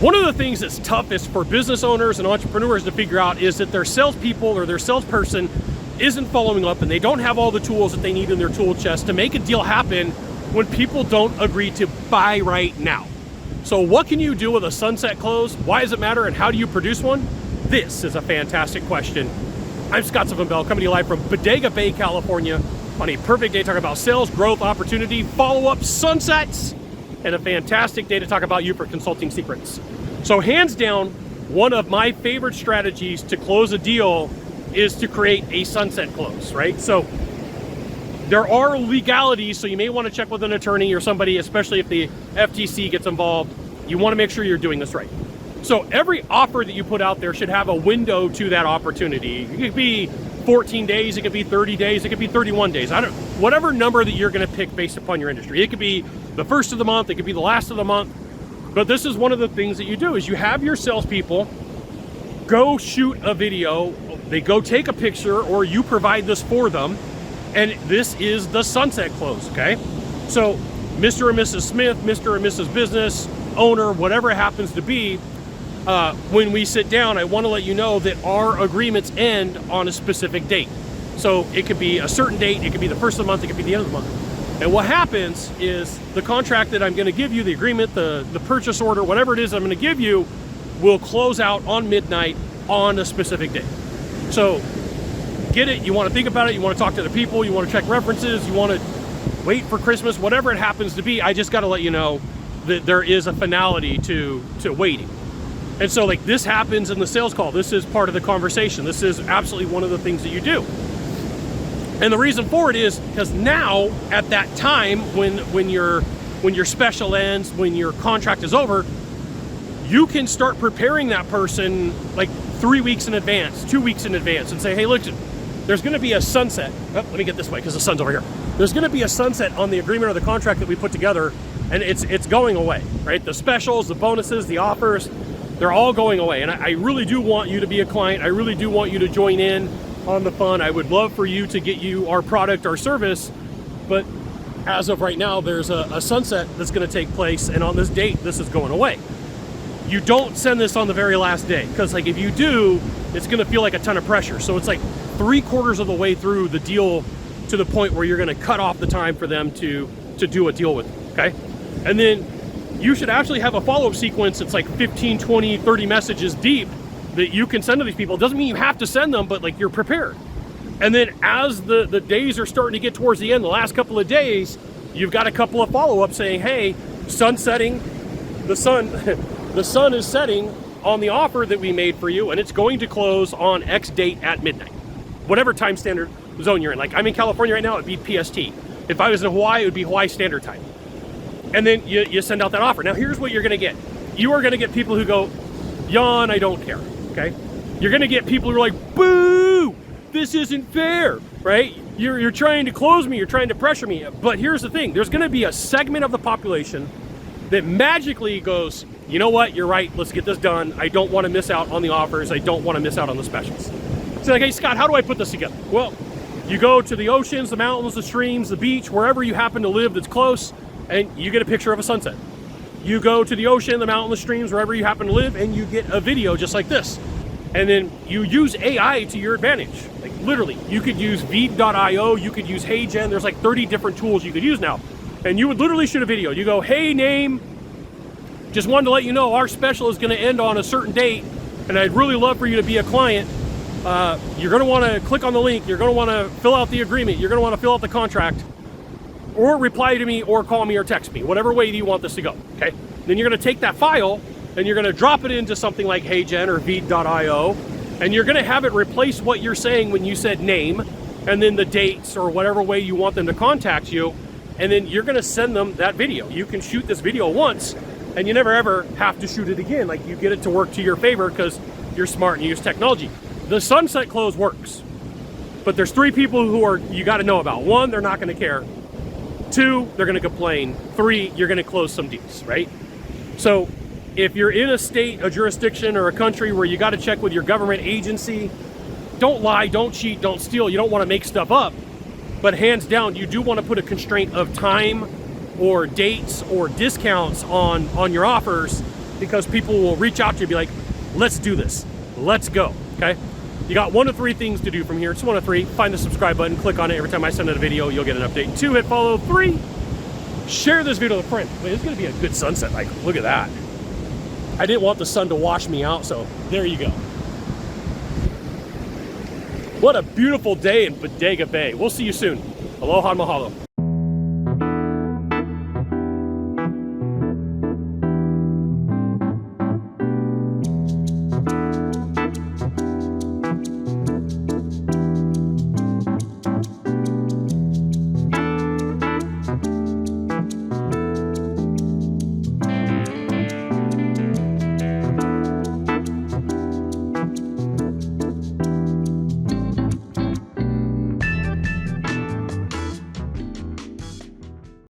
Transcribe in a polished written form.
One of the things that's toughest for business owners and entrepreneurs to figure out is that their salespeople or their salesperson isn't following up and they don't have all the tools that they need in their tool chest to make a deal happen when people don't agree to buy right now. So what can you do with a sunset close? Why does it matter, and how do you produce one? This is a fantastic question. I'm Scott Sylvan coming to you live from Bodega Bay, California on a perfect day talking about sales, growth, opportunity, follow-up, sunsets, and a fantastic day to talk about you for consulting secrets. So hands down, one of my favorite strategies to close a deal is to create a sunset close, right? So there are legalities, so you may want to check with an attorney or somebody, especially if the FTC gets involved. You want to make sure you're doing this right. So every offer that you put out there should have a window to that opportunity. It could be 14 days, it could be 30 days, it could be 31 days. Whatever number that you're going to pick based upon your industry. It could be the first of the month, it could be the last of the month. But this is one of the things that you do is you have your salespeople go shoot a video, they go take a picture, or you provide this for them, and this is the sunset close, okay? So Mr. or Mrs. Smith, Mr. or Mrs. Business, owner, whatever it happens to be, when we sit down, I want to let you know that our agreements end on a specific date. So it could be a certain date, it could be the first of the month, it could be the end of the month. And what happens is the contract that I'm going to give you, the agreement, the purchase order, whatever it is I'm going to give you, will close out on midnight on a specific date. So get it, you want to think about it, you want to talk to the people, you want to check references, you want to wait for Christmas, whatever it happens to be. I just got to let you know that there is a finality to waiting. And so like this happens in the sales call. This is part of the conversation. This is absolutely one of the things that you do. And the reason for it is because now at that time when your special ends, when your contract is over, you can start preparing that person like 3 weeks in advance, 2 weeks in advance, and say, hey, look, there's going to be a sunset. Oh, let me get this way because the sun's over here. There's going to be a sunset on the agreement or the contract that we put together, and it's going away, right? The specials, the bonuses, the offers, they're all going away. And I really do want you to be a client. I really do want you to join in on the fun. I would love for you to get you our product or service, but as of right now, there's a sunset that's going to take place, and on this date, this is going away. You don't send this on the very last day, because like if you do, it's going to feel like a ton of pressure. So it's like 3/4 of the way through the deal to the point where you're going to cut off the time for them to do a deal with you, okay? And then you should actually have a follow-up sequence. It's like 15, 20, 30 messages deep that you can send to these people. It doesn't mean you have to send them, but like you're prepared. And then as the days are starting to get towards the end, the last couple of days, you've got a couple of follow-ups saying, hey, sun setting, the sun is setting on the offer that we made for you, and it's going to close on X date at midnight. Whatever time standard zone you're in. Like I'm in California right now, it'd be PST. If I was in Hawaii, it would be Hawaii Standard Time. And then you send out that offer. Now here's what you're gonna get. You are gonna get people who go, yawn, I don't care, okay? You're gonna get people who are like, boo, this isn't fair, right? You're trying to close me, you're trying to pressure me. But here's the thing, there's gonna be a segment of the population that magically goes, you know what, you're right, let's get this done. I don't wanna miss out on the offers, I don't wanna miss out on the specials. So like, hey Scott, how do I put this together? Well, you go to the oceans, the mountains, the streams, the beach, wherever you happen to live that's close, and you get a picture of a sunset. You go to the ocean, the mountain, the streams, wherever you happen to live, and you get a video just like this. And then you use AI to your advantage. Like literally, you could use Veed.io, you could use HeyGen, there's like 30 different tools you could use now. And you would literally shoot a video. You go, hey name, just wanted to let you know our special is gonna end on a certain date, and I'd really love for you to be a client. You're gonna wanna click on the link, you're gonna wanna fill out the agreement, you're gonna wanna fill out the contract, or reply to me, or call me, or text me, whatever way you want this to go, okay? Then you're gonna take that file, and you're gonna drop it into something like HeyGen or Veed.io, and you're gonna have it replace what you're saying when you said name, and then the dates, or whatever way you want them to contact you, and then you're gonna send them that video. You can shoot this video once, and you never ever have to shoot it again. Like you get it to work to your favor because you're smart and you use technology. The sunset close works, but there's 3 people who you gotta know about. 1, they're not gonna care. 2, they're gonna complain. 3, you're gonna close some deals, right? So if you're in a state, a jurisdiction, or a country where you gotta check with your government agency, don't lie, don't cheat, don't steal. You don't wanna make stuff up, but hands down, you do wanna put a constraint of time or dates or discounts on your offers because people will reach out to you and be like, let's do this. Let's go, okay? You got 1 of 3 things to do from here. It's 1 of 3. Find the subscribe button, click on it. Every time I send out a video, you'll get an update. 2, hit follow. 3, share this video with a friend. Wait, it's gonna be a good sunset. Like, look at that. I didn't want the sun to wash me out, so there you go. What a beautiful day in Bodega Bay. We'll see you soon. Aloha and mahalo.